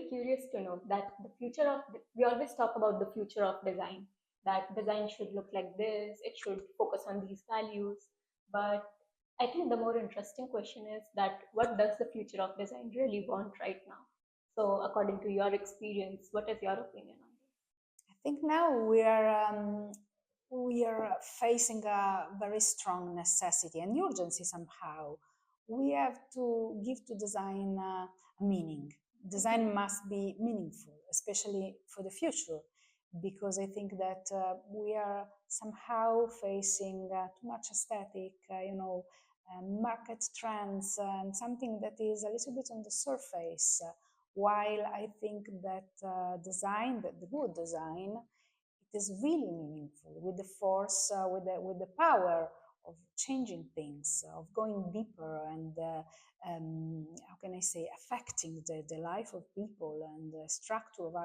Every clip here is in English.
curious to know that we always talk about the future of design, that design should look like this, it should focus on these values. But I think the more interesting question is that what does the future of design really want right now? So, according to your experience, what is your opinion on I think now we are facing a very strong necessity and urgency somehow. We have to give to design a meaning. Design must be meaningful, especially for the future, because I think that we are somehow facing too much aesthetic, market trends, and something that is a little bit on the surface. While I think that design, that the good design, it is really meaningful with the force, with the power of changing things, of going deeper, and how can I say, affecting the life of people and the structure of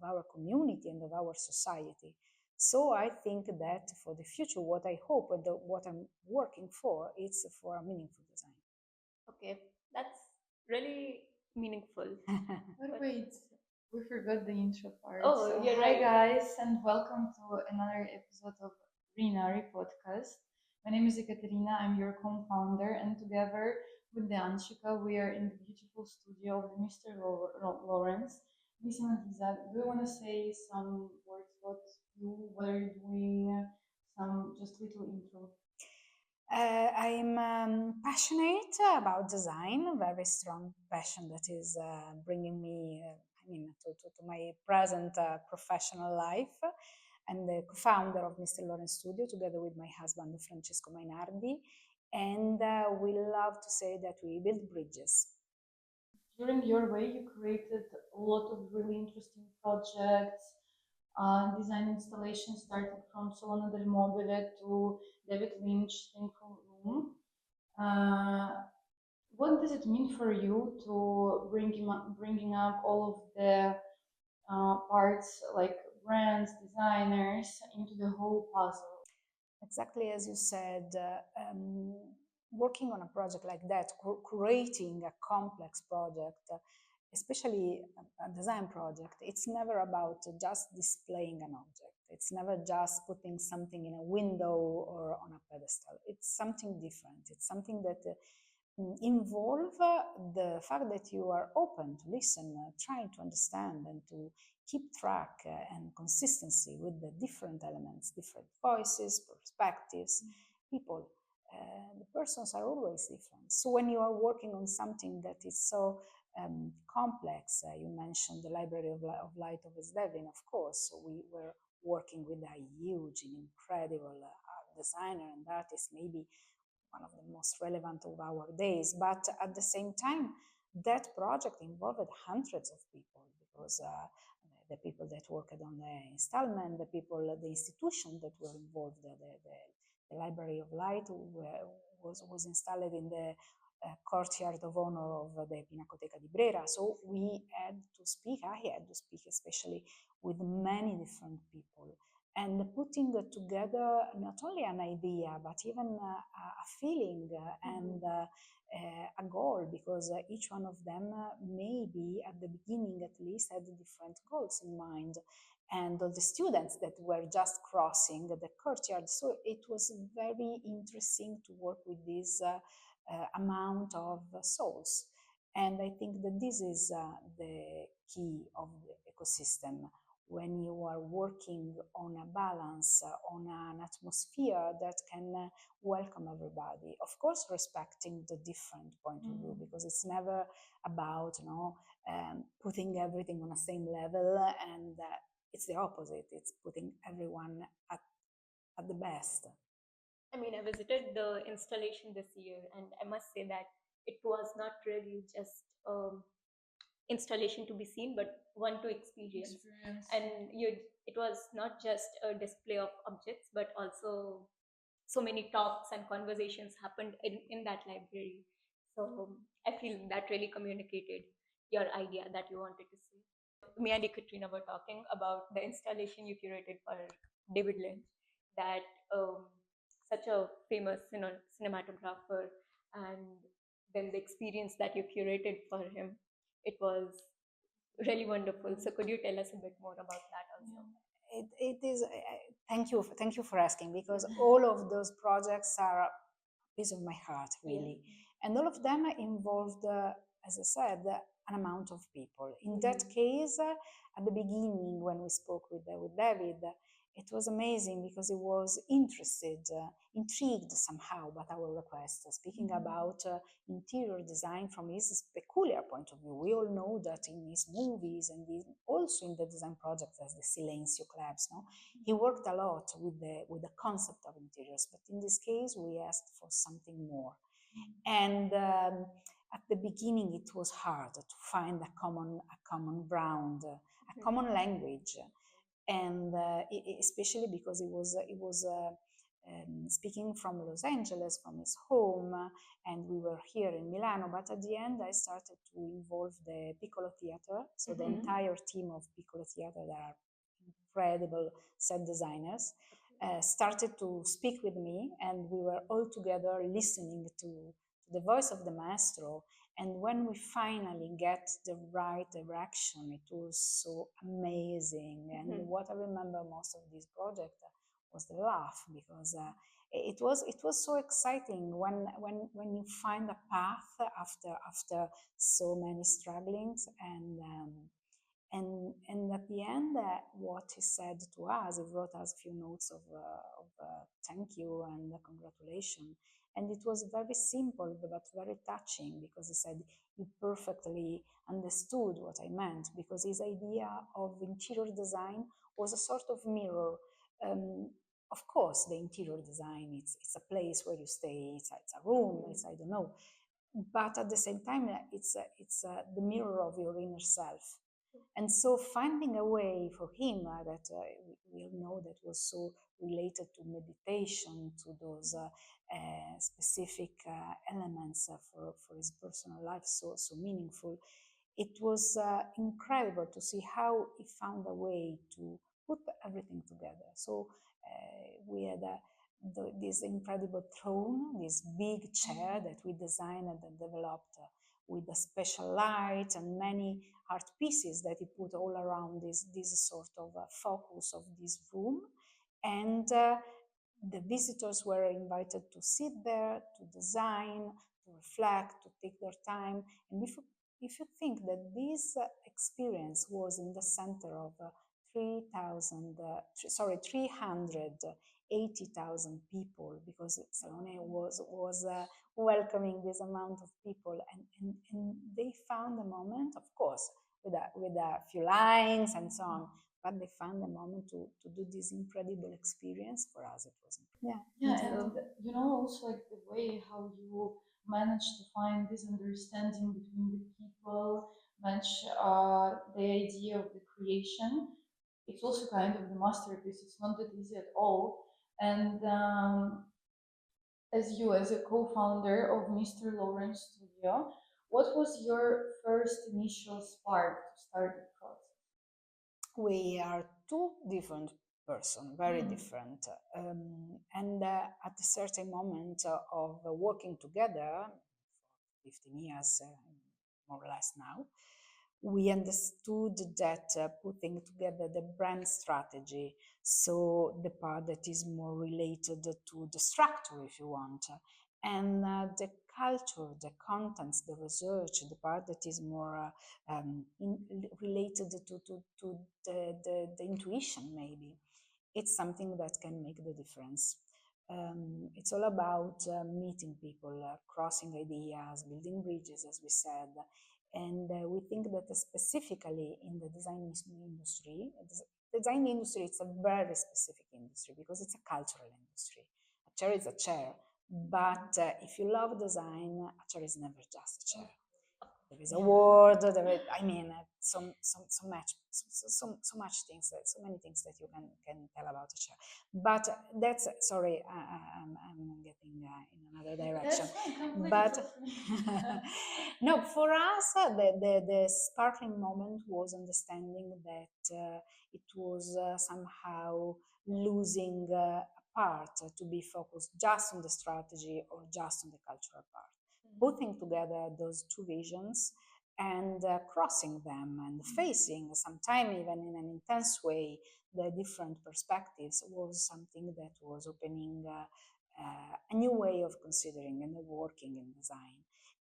our community and of our society. So I think that for the future, what I hope and what I'm working for is for a meaningful design. Okay, that's really meaningful. But wait, we forgot the intro part. Oh, So, you're hi right. guys, and welcome to another episode of Rinari podcast. My name is Ekaterina, I'm your co-founder, and together with the Anshika, we are in the beautiful studio of Mr. Lawrence. Miss Annalisa, do you want to say some words about you, what are you doing, some just little intro? I'm passionate about design, a very strong passion that is bringing me, to my present professional life. I'm the co-founder of Mr. Lawrence Studio together with my husband Francesco Mainardi, and we love to say that we build bridges. During your way, you created a lot of really interesting projects, design installations starting from Salone del Mobile to David Lynch Thankful Room. What does it mean for you to bringing up all of the parts like brands, designers into the whole puzzle? Exactly as you said, working on a project like that, creating a complex project, especially a design project, it's never about just displaying an object. It's never just putting something in a window or on a pedestal. It's something different. It's something that involve the fact that you are open to listen, trying to understand and to keep track and consistency with the different elements, different voices, perspectives, people. The persons are always different. So when you are working on something that is so complex, you mentioned the Library of Light of Sdevin, of course. So we were working with a huge and incredible designer and artist, maybe one of the most relevant of our days. But at the same time, that project involved hundreds of people because the people that worked on the installment, the people, the institutions that were involved, the Library of Light was installed in the courtyard of honor of the Pinacoteca di Brera. So we had to speak, I had to speak especially with many different people and putting together not only an idea but even a feeling and a goal, because each one of them maybe at the beginning at least had different goals in mind, and all the students that were just crossing the courtyard. So it was very interesting to work with this amount of souls. And I think that this is the key of the ecosystem when you are working on a balance, on an atmosphere that can welcome everybody. Of course, respecting the different point of view, because it's never about putting everything on the same level, and it's the opposite. It's putting everyone at the best. I mean, I visited the installation this year, and I must say that it was not really just installation to be seen, but one to experience. And it was not just a display of objects, but also so many talks and conversations happened in that library. So I feel that really communicated your idea that you wanted to see. Me and Katrina were talking about the installation you curated for David Lynch, that such a famous cinematographer, and then the experience that you curated for him, it was really wonderful. So could you tell us a bit more about that also? It is. Thank you for asking, because all of those projects are a piece of my heart, really, and all of them involved, as I said, an amount of people. In that case, at the beginning, when we spoke with David, it was amazing because he was interested, intrigued somehow by our request, speaking about interior design from his peculiar point of view. We all know that in his movies and also in the design projects as the Silencio Clubs, no? He worked a lot with the concept of interiors, but in this case we asked for something more. And at the beginning it was hard to find a common ground, a common language, and especially because it was speaking from Los Angeles, from his home, and we were here in Milano. But at the end, I started to involve the Piccolo Theater, so the entire team of Piccolo Theater that are incredible set designers, started to speak with me, and we were all together listening to the voice of the maestro. And when we finally get the right direction, it was so amazing. And what I remember most of this project was the laugh, because it was so exciting when you find a path after so many strugglings. And at the end, what he said to us, he wrote us a few notes of thank you and congratulations. And it was very simple, but very touching, because he said he perfectly understood what I meant, because his idea of interior design was a sort of mirror. Of course, the interior design, it's a place where you stay, it's a room, it's, I don't know. But at the same time, it's the mirror of your inner self. And so finding a way for him that we all know that was so related to meditation, to those specific elements for his personal life, so meaningful. It was incredible to see how he found a way to put everything together. So we had this incredible throne, this big chair that we designed and developed with a special light and many art pieces that he put all around this sort of focus of this room. And the visitors were invited to sit there, to design, to reflect, to take their time. And if you think that this experience was in the center of 380,000 people, because Salone was welcoming this amount of people, and they found a moment, of course, with a few lines and so on, but they found a moment to do this incredible experience. For us, it was incredible. And also like the way how you manage to find this understanding between the people, match the idea of the creation. It's also kind of the masterpiece. It's not that easy at all. And as you, as a co-founder of Mr. Lawrence Studio, what was your first initial spark to start the process? We are two different persons, very different. And at a certain moment of working together, for 15 years, more or less now, we understood that putting together the brand strategy, so the part that is more related to the structure, if you want, and the culture, the contents, the research, the part that is more related to the intuition, maybe, it's something that can make the difference. It's all about meeting people, crossing ideas, building bridges, as we said. And we think that specifically in the design industry, it's a very specific industry because it's a cultural industry. A chair is a chair, but if you love design, a chair is never just a chair. There is a word. So much things, so many things that you can tell about a chair. But that's sorry, I'm getting in another direction. But no, for us, the sparkling moment was understanding that it was somehow losing a part to be focused just on the strategy or just on the cultural part. Putting together those two visions and crossing them and facing, sometimes even in an intense way, the different perspectives was something that was opening a new way of considering and working in design.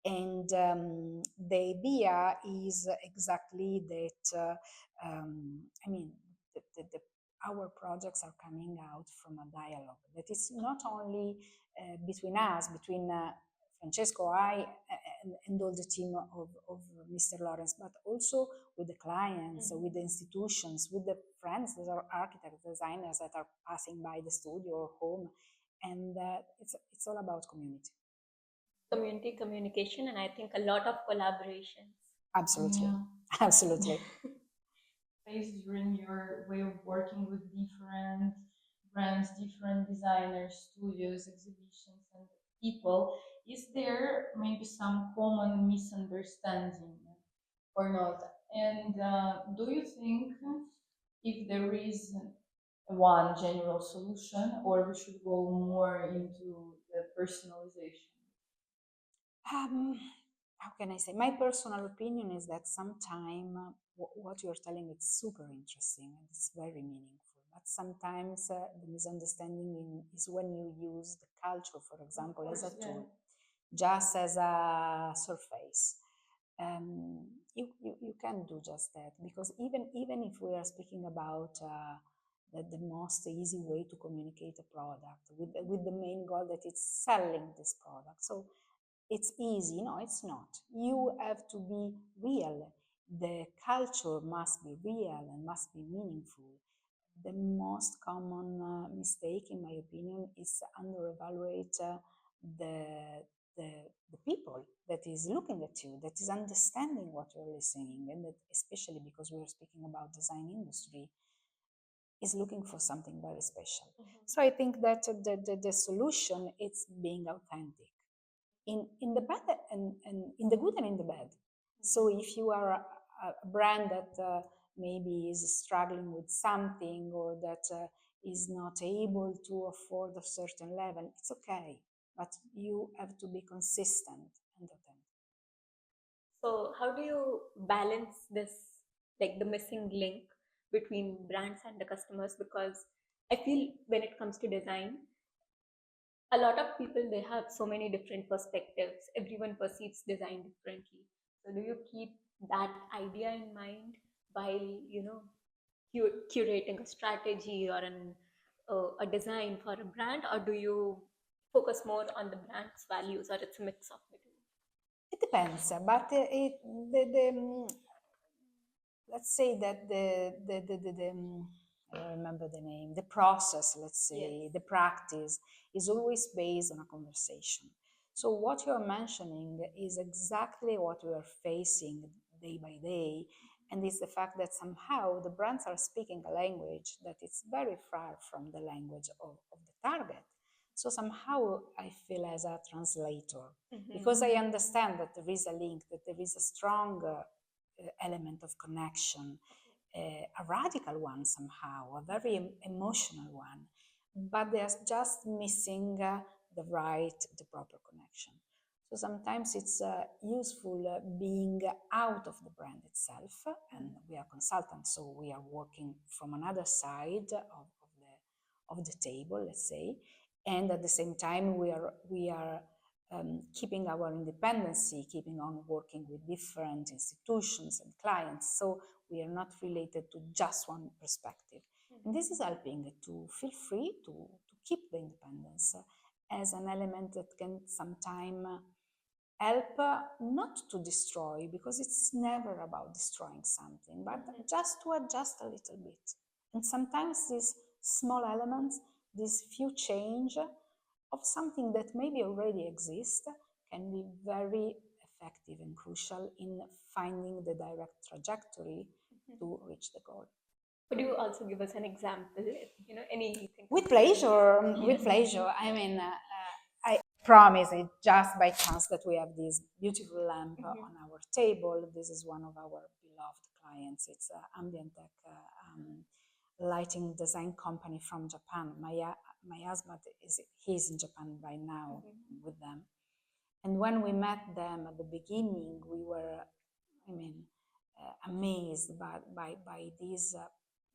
And the idea is exactly that, I mean, our projects are coming out from a dialogue that is not only between us, between Francesco, I, and all the team of Mr. Lawrence, but also with the clients, with the institutions, with the friends that are architects, designers that are passing by the studio or home. And it's all about community. Community communication, and I think a lot of collaborations. Absolutely. Yeah. Absolutely. Based during your way of working with different brands, different designers, studios, exhibitions, and people, is there maybe some common misunderstanding or not? And do you think if there is one general solution, or we should go more into the personalization? How can I say? My personal opinion is that sometimes what you're telling is super interesting and it's very meaningful. But sometimes the misunderstanding is when you use the culture, for example, as a tool, just as a surface. You can do just that, because even if we are speaking about the most easy way to communicate a product with the main goal that it's selling this product. So it's easy. No, it's not. You have to be real. The culture must be real and must be meaningful. The most common mistake, in my opinion, is under-evaluate the, the people that is looking at you, that is understanding what you're listening, and that, especially because we are speaking about design industry, is looking for something very special. So I think that the solution is being authentic in the bad and in the good and in the bad. So if you are a brand that maybe is struggling with something, or that is not able to afford a certain level, it's okay, but you have to be consistent and authentic. So how do you balance this, like the missing link between brands and the customers? Because I feel when it comes to design, a lot of people, they have so many different perspectives. Everyone perceives design differently. So do you keep that idea in mind while, curating a strategy or a design for a brand, or do you focus more on the brand's values, or it's a mix of the two? It depends, but let's say that I don't remember the name, the process, let's say, yes, the practice is always based on a conversation. So what you're mentioning is exactly what we are facing day by day, and it's the fact that somehow the brands are speaking a language that is very far from the language of the target. So somehow I feel as a translator, because I understand that there is a link, that there is a strong element of connection, a radical one somehow, a very emotional one, but there's just missing the proper connection. So sometimes it's useful being out of the brand itself, and we are consultants, so we are working from another side of the table, let's say, and at the same time we are keeping our independency, keeping on working with different institutions and clients. So we are not related to just one perspective. And this is helping to feel free to keep the independence as an element that can sometimes help not to destroy, because it's never about destroying something, but just to adjust a little bit. And sometimes these small elements, these few change of something that maybe already exists, can be very effective and crucial in finding the direct trajectory to reach the goal. Could you also give us an example? Anything? With pleasure. With pleasure. I mean, I promise it just by chance that we have this beautiful lamp on our table. This is one of our beloved clients. It's Ambient Tech lighting design company from Japan. My husband he's in Japan right now with them. And when we met them at the beginning, we were I mean, amazed by this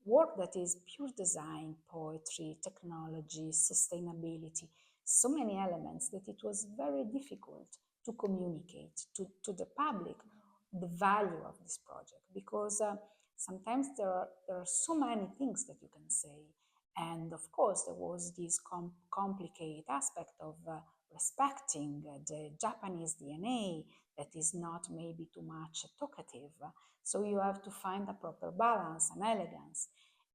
work that is pure design, poetry, technology, sustainability, so many elements that it was very difficult to communicate to the public the value of this project, because sometimes there are so many things that you can say. And of course, there was this complicated aspect of respecting the Japanese DNA that is not maybe too much talkative. So you have to find a proper balance and elegance.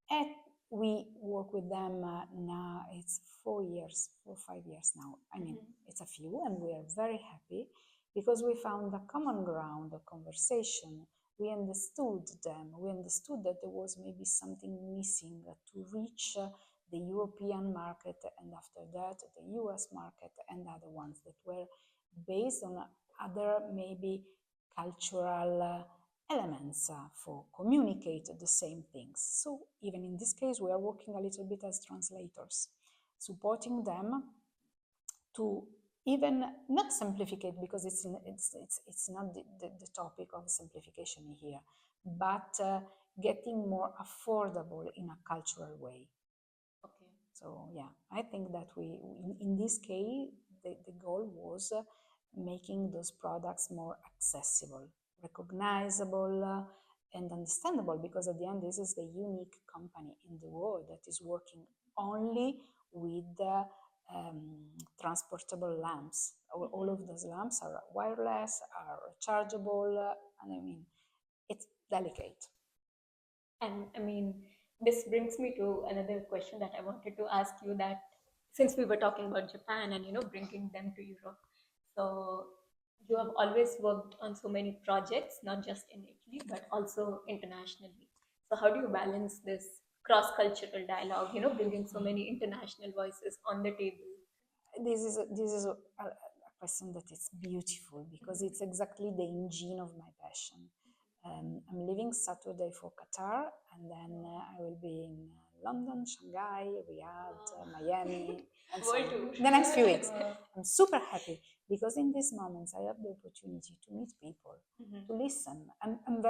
And we work with them now, it's 4 years, 4 or 5 years now. I mean, it's a few, and we are very happy because we found a common ground of conversation. We understood them. We understood that there was maybe something missing to reach the European market, and after that, the US market and other ones that were based on other maybe cultural elements for communicate the same things. So even in this case, we are working a little bit as translators, supporting them to even not simplificate, because it's not the topic of simplification here, but getting more affordable in a cultural way. Okay. So yeah, I think that we in this case the goal was making those products more accessible, recognizable, and understandable, because at the end this is the unique company in the world that is working only with transportable lamps. All of those lamps are wireless, are rechargeable, and I mean, it's delicate. And I mean, this brings me to another question that I wanted to ask you, that since we were talking about Japan and, bringing them to Europe, so you have always worked on so many projects, not just in Italy, but also internationally. So how do you balance this cross-cultural dialogue, bringing so many international voices on the table? This is a question that is beautiful, because it's exactly the engine of my passion. I'm leaving Saturday for Qatar, and then I will be in London, Shanghai, Riyadh, Miami, and so on. The next few weeks. I'm super happy because in these moments I have the opportunity to meet people, to listen. I'm a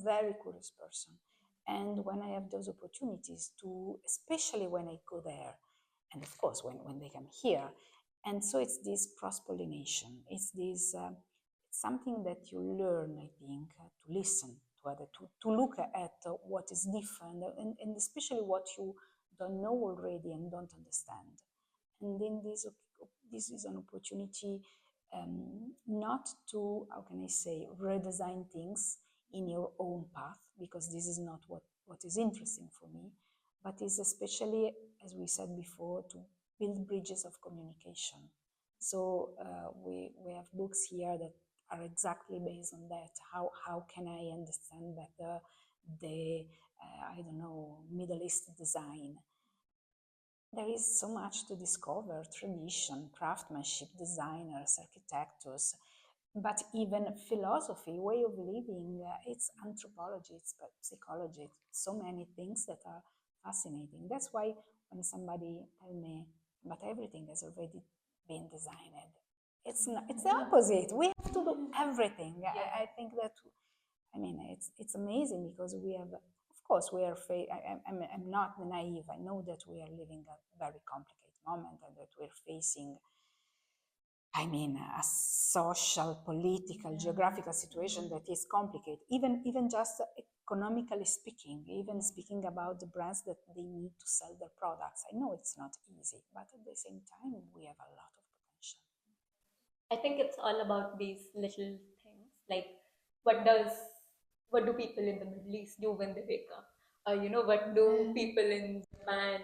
very curious person, and when I have those opportunities to, especially when I go there, and of course when they come here, and so it's this cross-pollination. It's this something that you learn, I think, to listen to other, to look at what is different, and especially what you don't know already and don't understand. And then this is an opportunity not to, how can I say, redesign things in your own path, because this is not what is interesting for me, but is especially, as we said before, to build bridges of communication. So we have books here that are exactly based on that. How can I understand better the, I don't know, Middle East design? There is so much to discover: tradition, craftsmanship, designers, architects, but even philosophy, way of living. It's anthropology, it's psychology, so many things that are fascinating. That's why when somebody tells me, but everything has already been designed, it's not, it's the opposite. We have to do everything. Yeah. I think that, I mean, it's amazing, because we have, of course, we are. I'm not naive. I know that we are living a very complicated moment, and that we're facing, I mean, a social, political, geographical situation that is complicated. Even just economically speaking, even speaking about the brands that they need to sell their products. I know it's not easy, but at the same time, we have a lot of potential. I think it's all about these little things, like what does what do people in the Middle East do when they wake up? What do people in Japan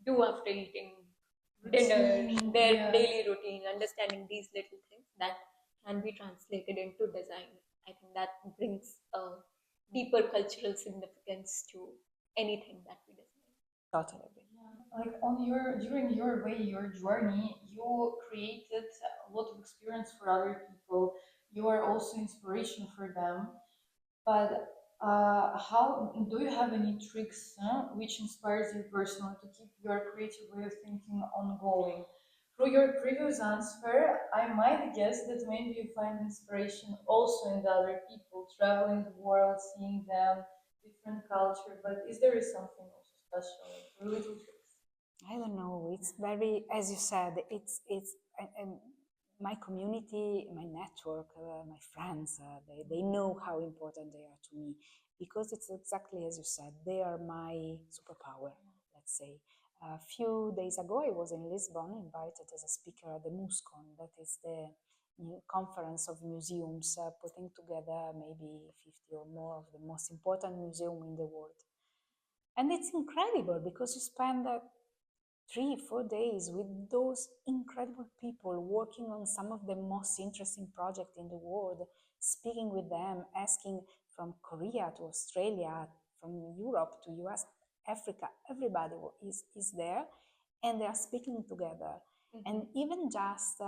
do after eating dinner? Their daily routine, understanding these little things that can be translated into design. I think that brings a deeper cultural significance to anything that we design. Totally agree. Like during your way, your journey, you created a lot of experience for other people. You are also inspiration for them. But how do you have any tricks which inspires you personally to keep your creative way of thinking ongoing? through your previous answer, I might guess that maybe you find inspiration also in the other people, traveling the world, seeing them, different culture. But is there something also special, like little tricks? I don't know. It's very, as you said, it's my community, my network, my friends. They know how important they are to me because it's exactly as you said. They are my superpower. Let's say. A few days ago, I was in Lisbon, invited as a speaker at the MUSCON. That is the conference of museums, putting together maybe 50 or more of the most important museums in the world. And it's incredible because you spend 3 4 days with those incredible people working on some of the most interesting projects in the world, speaking with them, asking from Korea to Australia, from Europe to US, Africa, everybody is there and they are speaking together. And even just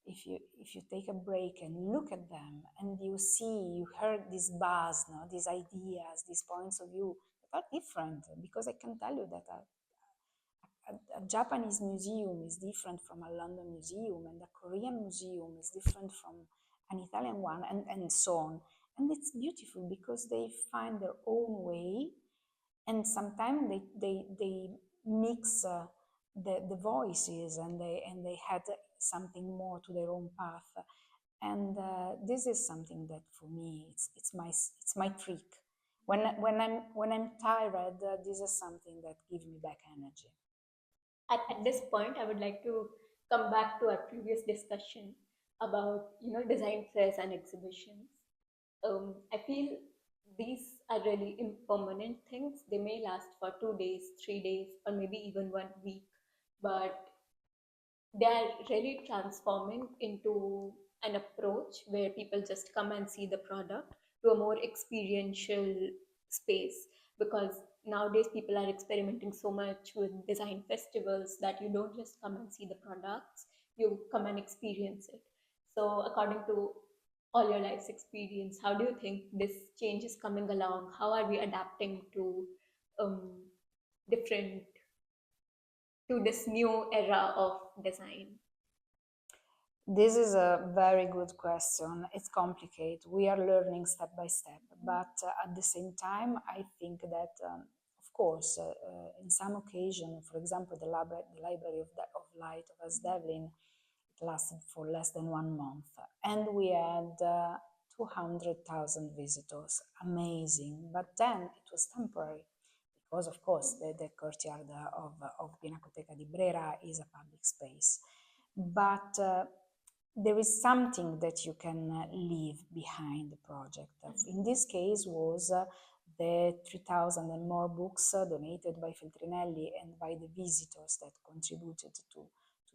if you take a break and look at them and you heard this buzz, no, these ideas, these points of view that are different, because I can tell you that a Japanese museum is different from a London museum, and a Korean museum is different from an Italian one, and so on. And it's beautiful because they find their own way, and sometimes they mix the voices, and they add something more to their own path. And this is something that for me it's my trick. When I'm tired, this is something that gives me back energy. At this point, I would like to come back to our previous discussion about design fairs and exhibitions. I feel these are really impermanent things. They may last for 2 days, 3 days, or maybe even 1 week, but they are really transforming into an approach where people just come and see the product to a more experiential space, because nowadays people are experimenting so much with design festivals that you don't just come and see the products, you come and experience it. So according to all your life's experience, how do you think this change is coming along? How are we adapting to um, different to this new era of design? This is a very good question. It's complicated. We are learning step by step, but at the same time, I think that, of course, in some occasion, for example, the Library of Light of West Devlin, it lasted for less than 1 month, and we had 200,000 visitors. Amazing, but then it was temporary because, of course, the courtyard of Pinacoteca di Brera is a public space, but there is something that you can leave behind the project. In this case was the 3,000 and more books donated by Feltrinelli and by the visitors that contributed to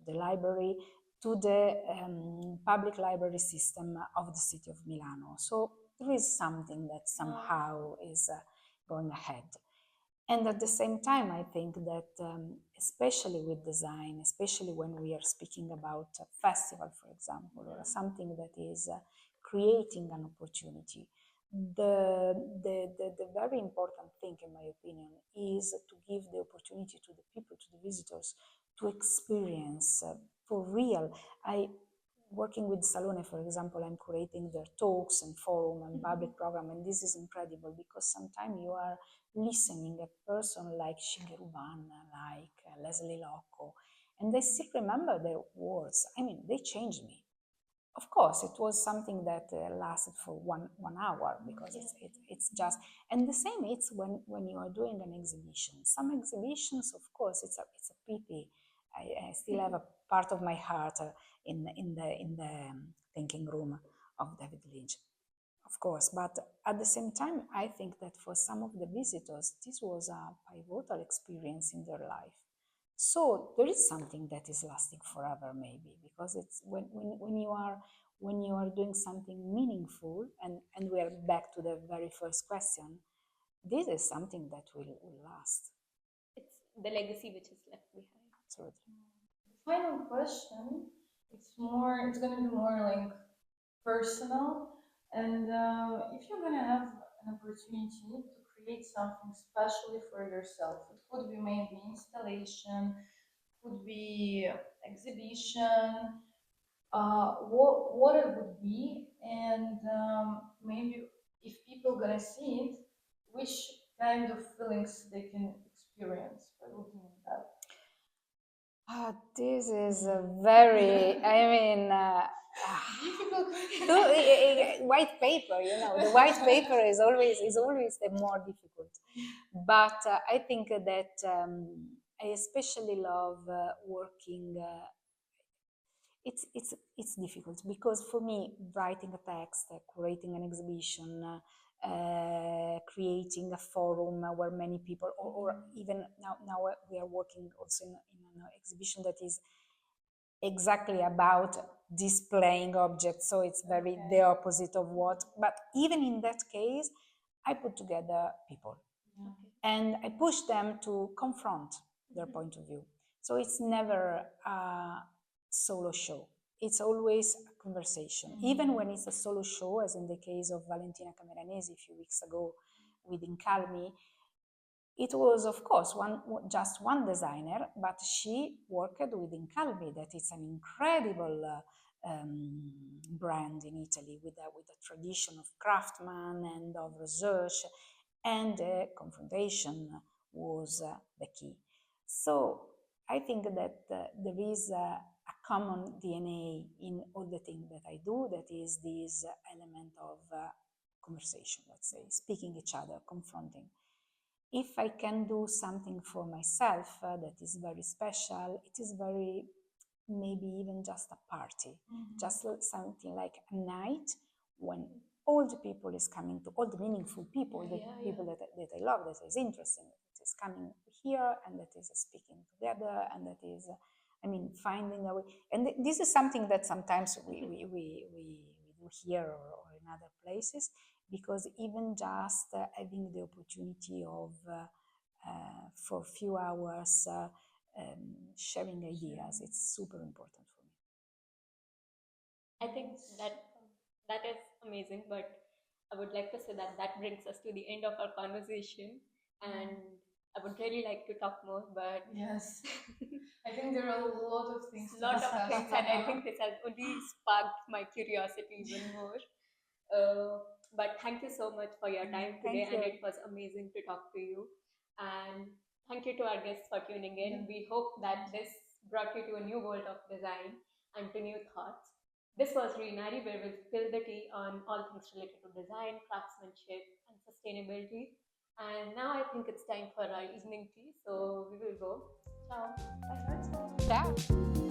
the library, to the public library system of the city of Milano. So there is something that somehow is going ahead. And at the same time, I think that especially with design, especially when we are speaking about a festival, for example, or something that is creating an opportunity, the very important thing, in my opinion, is to give the opportunity to the people, to the visitors, to experience for real. Working with Salone, for example, I'm curating their talks and forum and public program, and this is incredible because sometimes you are listening a person like Shigeru Ban, like Leslie Locco, and they still remember their words. I mean, they changed me. Of course, it was something that lasted for one hour because it's just, and the same it's when you are doing an exhibition. Some exhibitions, of course, it's a pity. I still have a part of my heart in the thinking room of David Lynch, of course. But at the same time, I think that for some of the visitors, this was a pivotal experience in their life. So there is something that is lasting forever, maybe, because it's when you are doing something meaningful, and we are back to the very first question. This is something that will last. It's the legacy which is left behind. Absolutely. Final question. It's gonna be more like personal. And if you're gonna have an opportunity to create something specially for yourself, it could be maybe installation, could be exhibition, what it would be, and maybe if people gonna see it, which kind of feelings they can experience by looking at that. This is a very, I mean, Difficult. white paper. You know, the white paper is always the more difficult. But I think that I especially love working. It's difficult because for me, writing a text, curating an exhibition, creating a forum where many people, or even now we are working also in an exhibition that is exactly about displaying objects, so it's very the opposite of what, but even in that case I put together people and I push them to confront their point of view. So it's never a solo show, it's always a conversation. Even when it's a solo show, as in the case of Valentina Cameranesi a few weeks ago with Incalmi, it was, of course, just one designer, but she worked with Incalmi, that is an incredible brand in Italy with a tradition of craftsman and of research, and confrontation was the key. So I think that there is a common DNA in all the things that I do, that is this element of conversation, let's say, speaking each other, confronting. If I can do something for myself that is very special, it is very, maybe even just a party, just something like a night when all the people is coming to, all the meaningful people, the people that I love, that is interesting, that is coming here and that is speaking together and that is, I mean, finding a way. And this is something that sometimes we do here or in other places, because even just having the opportunity of for a few hours sharing ideas, it's super important for me. I think that is amazing, but I would like to say that that brings us to the end of our conversation, and I would really like to talk more, but yes, I think there are a lot of things to lot discuss. of things, and I think this has only sparked my curiosity even more. But thank you so much for your time today, and it was amazing to talk to you. And thank you to our guests for tuning in. We hope that this brought you to a new world of design and to new thoughts. This was Reenari, where we'll spill the tea on all things related to design, craftsmanship, and sustainability. And now I think it's time for our evening tea, so we will go. Ciao. Ciao.